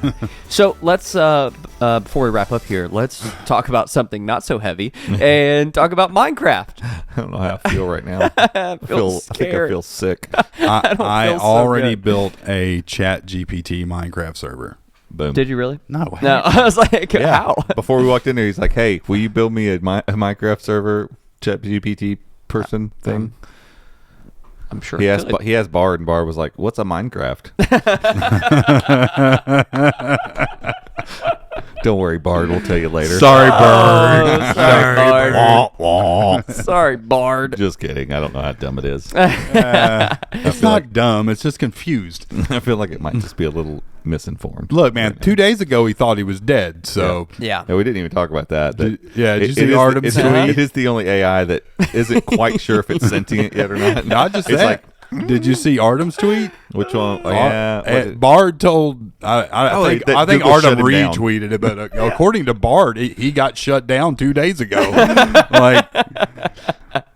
Yeah. So let's, before we wrap up here, let's talk about something not so heavy and talk about Minecraft. I don't know how I feel right now. I think I feel sick. I already built a Chat GPT Minecraft server. Boom. Did you really? No. No. I was like, how? Before we walked in there, he's like, "Hey, will you build me a Minecraft server Chat GPT person thing?" I'm sure he has Bard, and Bard was like, "What's a Minecraft?" Don't worry, Bard. We'll tell you later. Sorry, Bard. Oh, sorry, Bard. Wah, wah. Sorry, Bard. Just kidding. I don't know how dumb it is. It's not dumb. It's just confused. I feel like it might just be a little misinformed. Look, man, 2 days ago he thought he was dead. So Yeah. No, we didn't even talk about that. did you see Artem's tweet? It is the only AI that isn't quite sure if it's sentient yet or not. Not just It's that. like, Did you see Artem's tweet? which one? Oh, yeah. Bard told. I think Google Artem shut him down. retweeted it, but according to Bard, he got shut down 2 days ago. Like,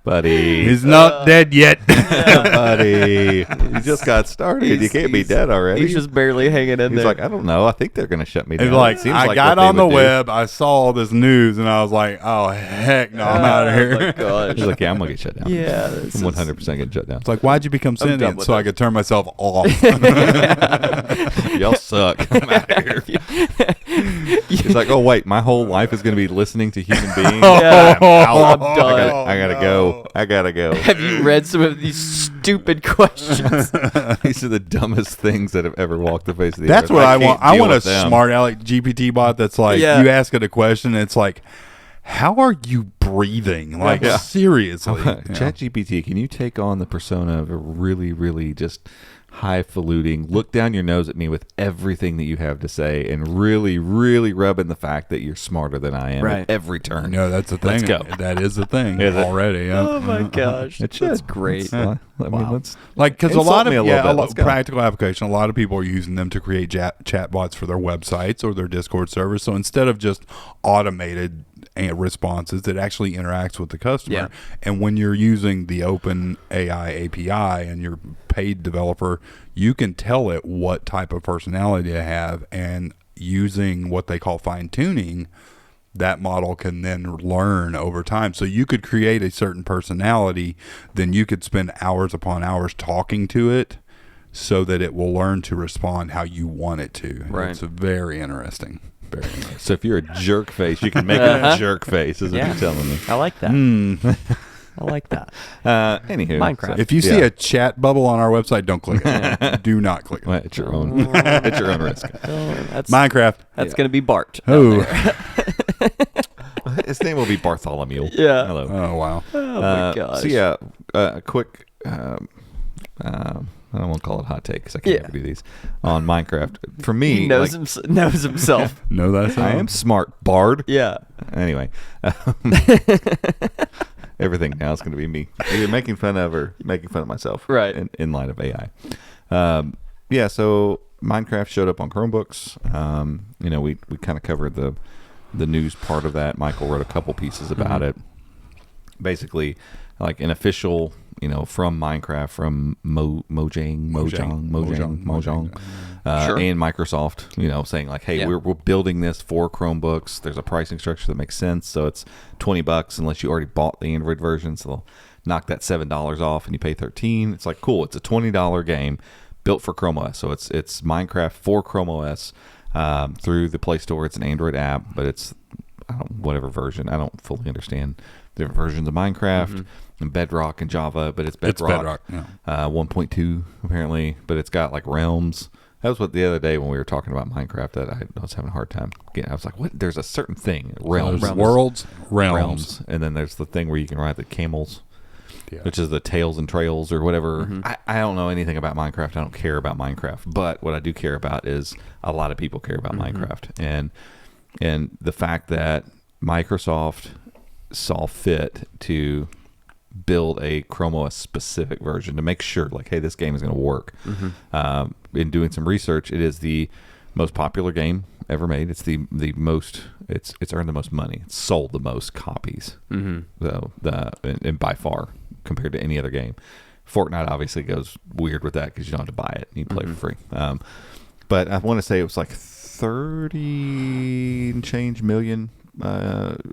Buddy. he's not dead yet. Buddy. You just got started. You can't be dead already. He's just barely hanging in He's there. like, I don't know. I think they're going to shut me down. It's like, It seems I like got what they on the would do. web, I saw all this news, and I was like, oh, heck no, I'm out of Oh, here. my gosh. He's like, yeah, I'm going to get shut down. Yeah, I'm this is- 100% getting shut down. It's like, why'd you become done sentient? with So I this. could turn myself off. Y'all suck. I'm out of here. He's like, oh, wait, my whole life is going to be listening to human beings? Yeah. I'm I'm done. I gotta go. I gotta go. Have you read some of these stupid questions? These are the dumbest things that have ever walked the face of the That's earth. what I can't want. I deal want a with them. smart aleck GPT bot that's like, Yeah. you ask it a question, and it's like, how are you breathing? Like, Yeah. seriously. ChatGPT, can you take on the persona of a really, really just highfalutin, look down your nose at me with everything that you have to say, and really, really rub in the fact that you're smarter than I am Right. at every turn? No, that's the thing. Let's go. That is the thing Is it? already. Yeah. Oh my gosh, It should. that's great. I mean, Wow. let's Like, because a Insult lot of me a little bit. Let's go. practical application, a lot of people are using them to create chat bots for their websites or their Discord servers. So instead of just automated responses, it actually interacts with the customer. Yeah. And when you're using the Open AI API and you're paid developer, you can tell it what type of personality to have, and using what they call fine tuning, that model can then learn over time. So you could create a certain personality, then you could spend hours upon hours talking to it so that it will learn to respond how you want it to. Right. It's very interesting. Very interesting. So if you're a jerk face, you can make a jerk face, is what Yeah. you're telling me. I like that. I like that. Anywho. Minecraft. If you see a chat bubble on our website, don't click it. Do not click it. Well, it's your own it's your own risk. Oh, that's Minecraft. going to be Bart. Oh. His name will be Bartholomew. Yeah. Hello. Oh, wow. Oh my gosh. So yeah, a quick. I don't want to call it hot take because I can't ever do these on Minecraft. For me, He knows, like, knows himself. No, that's I am smart, Bard. Yeah. Anyway, everything now is going to be me either making fun of or making fun of myself. Right. In light of AI. Yeah. So Minecraft showed up on Chromebooks. We kind of covered the news part of that. Michael wrote a couple pieces about it. Basically, like an official, from Minecraft, from Mojang, Sure. and Microsoft, saying like, hey, Yeah. we're building this for Chromebooks. There's a pricing structure that makes sense. So it's $20 unless you already bought the Android version. So they'll knock that $7 off and you pay $13. It's like, cool. It's a $20 game built for ChromeOS. So it's Minecraft for ChromeOS through the Play Store. It's an Android app, but it's whatever version. I don't fully understand different versions of Minecraft and Bedrock and Java, but it's Bedrock. It's Bedrock, yeah. 1.2 apparently, but it's got like realms. That was what the other day when we were talking about Minecraft that I was having a hard time getting. I was like, what? There's a certain thing, realms. Worlds, realms. And then there's the thing where you can ride the camels, Yeah. which is the Tails and Trails or whatever. I don't know anything about Minecraft. I don't care about Minecraft. But what I do care about is a lot of people care about Minecraft. And the fact that Microsoft saw fit to build a ChromeOS specific version to make sure, like, hey, this game is going to work. In doing some research, it is the most popular game ever made. It's the most. It's earned the most money. It's sold the most copies. So and by far compared to any other game. Fortnite obviously goes weird with that because you don't have to buy it. You can play for free. But I want to say it was like 30 and change million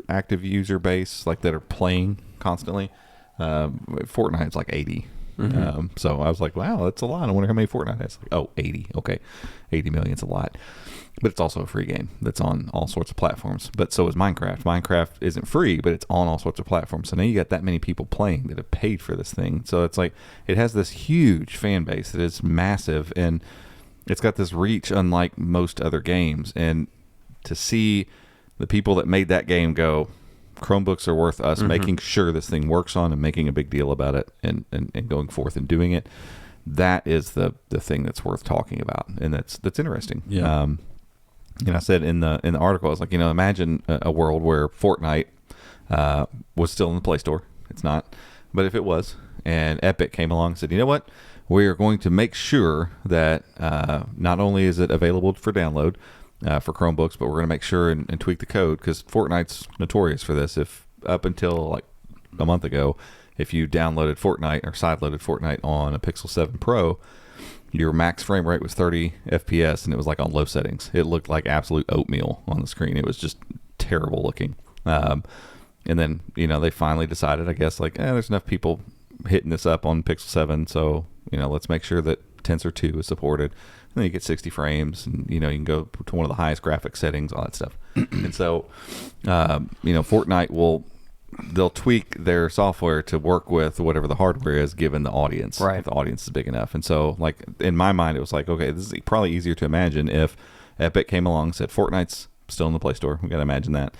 active user base, like that are playing constantly. Fortnite's like 80. So I was like, wow, that's a lot. I wonder how many Fortnite has. Like, oh, 80. Okay. 80 million's a lot. But it's also a free game that's on all sorts of platforms. But so is Minecraft. Minecraft isn't free, but it's on all sorts of platforms. So now you got that many people playing that have paid for this thing. So it's like, it has this huge fan base that is massive, and it's got this reach unlike most other games. And to see the people that made that game go, Chromebooks are worth us making sure this thing works on and making a big deal about it and going forth and doing it. That is the thing that's worth talking about, and that's interesting. Yeah. I said in the article, I was like, imagine a world where Fortnite was still in the Play Store. It's not, but if it was, and Epic came along and said, you know what, we are going to make sure that not only is it available for download for Chromebooks, but we're going to make sure and tweak the code, because Fortnite's notorious for this. If up until like a month ago, if you downloaded Fortnite or sideloaded Fortnite on a Pixel 7 Pro, your max frame rate was 30 FPS, and it was like on low settings. It looked like absolute oatmeal on the screen. It was just terrible looking. And then, they finally decided, I guess, like, there's enough people hitting this up on Pixel 7, so, let's make sure that Tensor 2 is supported. And then you get 60 frames, and, you can go to one of the highest graphic settings, all that stuff. And so, Fortnite they'll tweak their software to work with whatever the hardware is given the audience. Right. If the audience is big enough. And so, like, in my mind, it was like, okay, this is probably easier to imagine if Epic came along and said, Fortnite's still in the Play Store. We got to imagine that.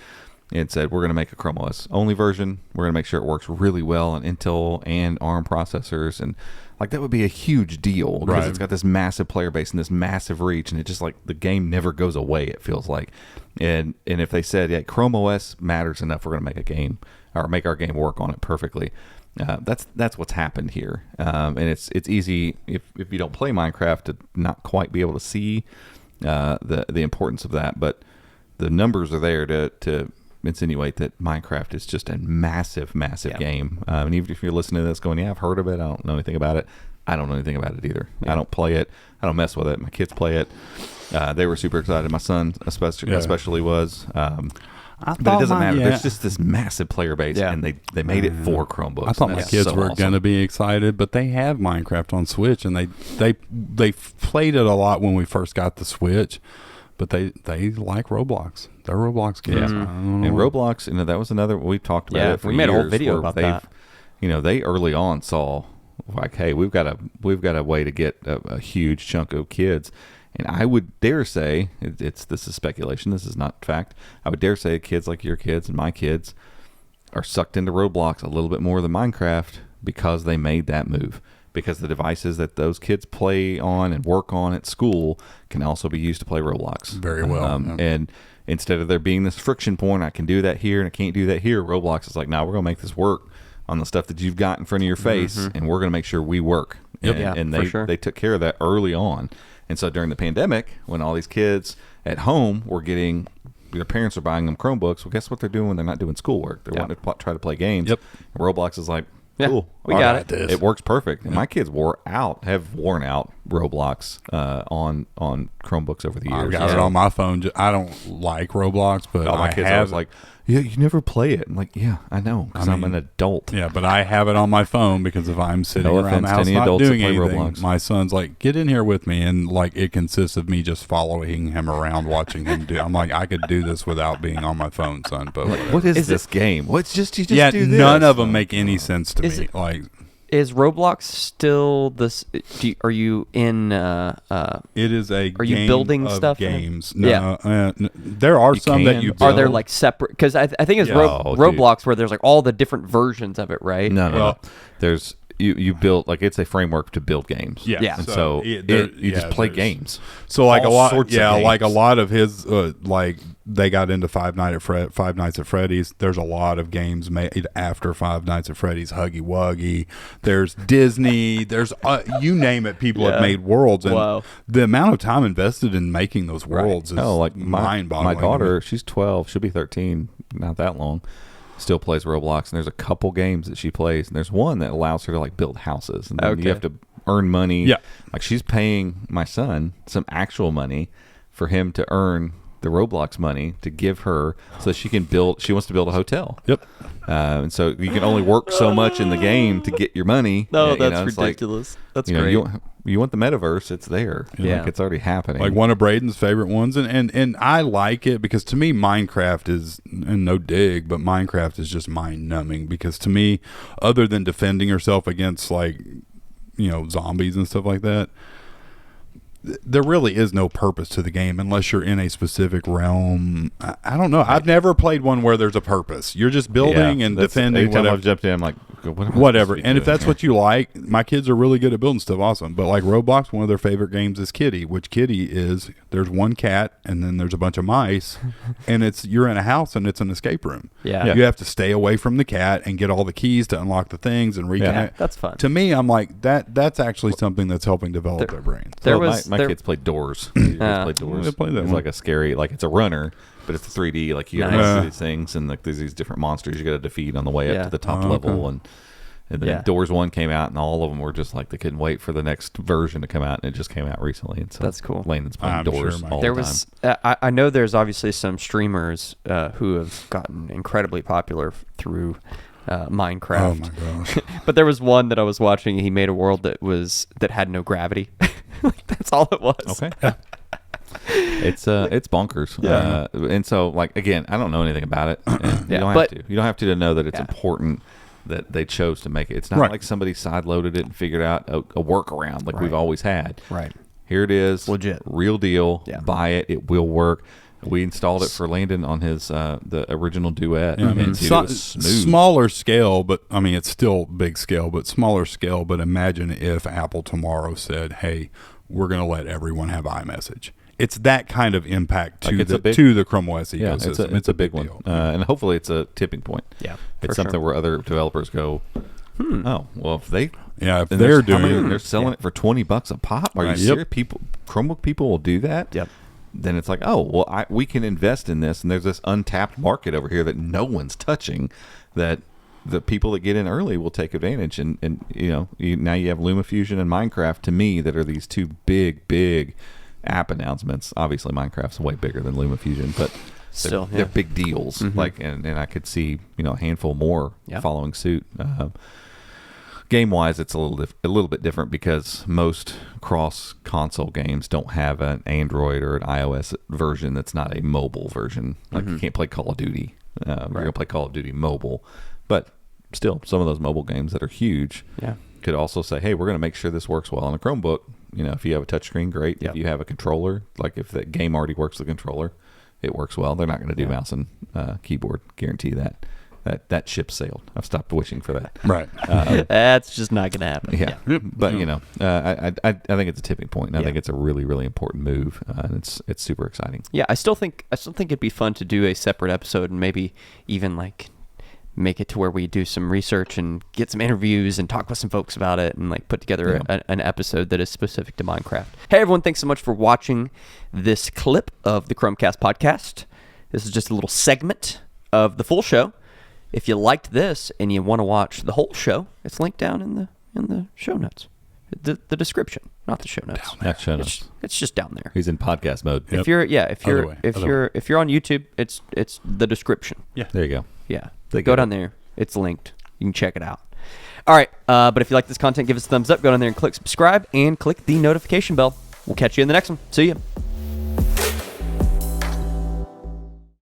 And said, we're going to make a ChromeOS only version. We're going to make sure it works really well on Intel and ARM processors. And, like, that would be a huge deal, because it's got this massive player base and this massive reach. And it just, like, the game never goes away, it feels like. And if they said, yeah, ChromeOS matters enough, we're going to make a game, or make our game work on it perfectly. That's what's happened here. And it's easy, if you don't play Minecraft, to not quite be able to see the importance of that. But the numbers are there to insinuate that Minecraft is just a massive game. And even if you're listening to this going, yeah, I've heard of it, I don't know anything about it. I don't know anything about it either. I don't play it. I don't mess with it. My kids play it. They were super excited. My son especially was. But it doesn't matter. There's just this massive player base, and they made it for Chromebooks. I thought my kids were going to be excited, but they have Minecraft on Switch, and they played it a lot when we first got the Switch. But they like Roblox. They're Roblox kids. Yeah. And Roblox, that was another, we've talked about it for years. We made a whole video about that. They early on saw, like, hey, we've got a way to get a huge chunk of kids. And I would dare say, this is speculation, this is not fact, I would dare say kids like your kids and my kids are sucked into Roblox a little bit more than Minecraft, because they made that move. Because the devices that those kids play on and work on at school can also be used to play Roblox. Very well. And instead of there being this friction point, I can do that here and I can't do that here, Roblox is like, no, we're going to make this work on the stuff that you've got in front of your face, and we're going to make sure we work. And they took care of that early on. And so during the pandemic, when all these kids at home were getting, their parents are buying them Chromebooks, well, guess what they're doing when they're not doing schoolwork? They're wanting to try to play games. Yep. And Roblox is like, cool. We got it. It works perfect. And my kids have worn out Roblox on Chromebooks over the years. I've got it on my phone. I don't like Roblox, but my kids are always like, yeah, you never play it. I'm like, yeah, I know, because I'm an adult. Yeah, but I have it on my phone, because if I'm sitting around the house not doing anything, Roblox, my son's like, get in here with me, and like it consists of me just following him around, watching him do. I'm like, I could do this without being on my phone, son. But what is this game? What's just you just do this? None of them make any sense to me. Like, is Roblox still this? Are you in? It is a. Are you building stuff? Games? No, there are some that you build. Are there like separate? Because I think it's Roblox where there's like all the different versions of it, right? No. There's you build, like, it's a framework to build games. Yeah. And so you just play games. So like all sorts of games. like a lot of his like they got into Five Nights at Freddy's. There's a lot of games made after Five Nights at Freddy's. Huggy Wuggy. There's Disney. There's you name it. People have made worlds, and the amount of time invested in making those worlds is like mind-boggling. My daughter, she's 12. She'll be 13. Not that long. Still plays Roblox, and there's a couple games that she plays, and there's one that allows her to like build houses, and then you have to earn money. Yeah, like she's paying my son some actual money for him to earn the Roblox money to give her so she can build. She wants to build a hotel. Yep. And so you can only work so much in the game to get your money. No, You that's know, it's like, ridiculous. That's you know, great. you want the metaverse, it's there. Yeah. Like, it's already happening. Like one of Braden's favorite ones, and I like it because to me Minecraft is, and no dig, but Minecraft is just mind numbing because to me, other than defending yourself against like, you know, zombies and stuff like that, there really is no purpose to the game unless you're in a specific realm. I don't know. I've never played one where there's a purpose. You're just building and defending. Anytime Whatever. I've jumped in, I'm like, what am I Whatever. supposed to be And if doing that's here? what you like, my kids are really good at building stuff. Awesome. But like Roblox, one of their favorite games is Kitty, which Kitty is there's one cat and then there's a bunch of mice, and you're in a house and it's an escape room. Yeah. You have to stay away from the cat and get all the keys to unlock the things and reconnect. Yeah, that's fun. To me, I'm like that's actually something that's helping develop their brains. There Well, was my there- kids play Doors. You guys play Doors. They play that it's one. like a scary, like it's a runner, but it's a 3D. Like you got Nice. to do these things, and like there's these different monsters you got to defeat on the way Yeah. up to the top Oh, level. okay. And then Yeah. Doors 1 came out, and all of them were just like they couldn't wait for the next version to come out, and it just came out recently. And so That's cool. Landon's playing I'm Doors sure, Mike. all There the was, time. I know there's obviously some streamers who have gotten incredibly popular through Minecraft. Oh my gosh. But there was one that I was watching. He made a world that had no gravity. That's all it was. Okay. It's bonkers. Yeah. And so like again, I don't know anything about it. And Yeah, you don't but- have to. You don't have to know that it's Yeah. important that they chose to make it. It's not Right. like somebody sideloaded it and figured out a workaround like we've always had. Right. Here it is. Legit. Real deal. Yeah. Buy it. It will work. We installed it for Landon on his the original Duet. Yeah, I and mean, dude, it was smooth. smaller scale, but I mean, it's still big scale, but smaller scale. But imagine if Apple tomorrow said, "Hey, we're going to let everyone have iMessage." It's that kind of impact Like to it's a the big- to the ChromeOS Yeah, ecosystem. it's a big one, deal. and hopefully it's a tipping point. Yeah. It's for something sure. where other developers go, oh, well, if they Yeah, if and they're how many- doing, they're selling it for $20 a pop. Are you Right. serious? Yep. People, Chromebook people will do that. Yep. Then it's like, oh, well, we can invest in this, and there's this untapped market over here that no one's touching. That the people that get in early will take advantage, and you know, now you have LumaFusion and Minecraft. To me, that are these two big app announcements. Obviously, Minecraft's way bigger than LumaFusion, but Still, they're yeah. big deals. Mhm. Like, and I could see, you know, a handful more Yeah. following suit. Game wise, it's a little bit different because most cross console games don't have an Android or an iOS version that's not a mobile version. Like you can't play Call of Duty. You're gonna play Call of Duty mobile, but still, some of those mobile games that are huge Yeah. could also say, "Hey, we're going to make sure this works well on a Chromebook." You know, if you have a touchscreen, great. Yep. If you have a controller, like if the game already works with the controller, it works well. They're not going to do mouse and keyboard. Guarantee that. That ship sailed. I've stopped wishing for that. right? That's just not going to happen. Yeah, but you know, I think it's a tipping point. And I Yeah. think it's a really important move, and it's super exciting. Yeah, I still think it'd be fun to do a separate episode and maybe even like make it to where we do some research and get some interviews and talk with some folks about it and like put together an episode that is specific to Minecraft. Hey everyone, thanks so much for watching this clip of the Chromecast podcast. This is just a little segment of the full show. If you liked this and you want to watch the whole show, it's linked down in the show notes. The description, not the show notes. Not show notes. It's just down there. He's in podcast mode. Yep. If you're Other way. if you're on YouTube, it's the description. There you go. Yeah. They Go get down there. It's linked. You can check it out. All right. But if you like this content, give us a thumbs up. Go down there and click subscribe and click the notification bell. We'll catch you in the next one. See ya.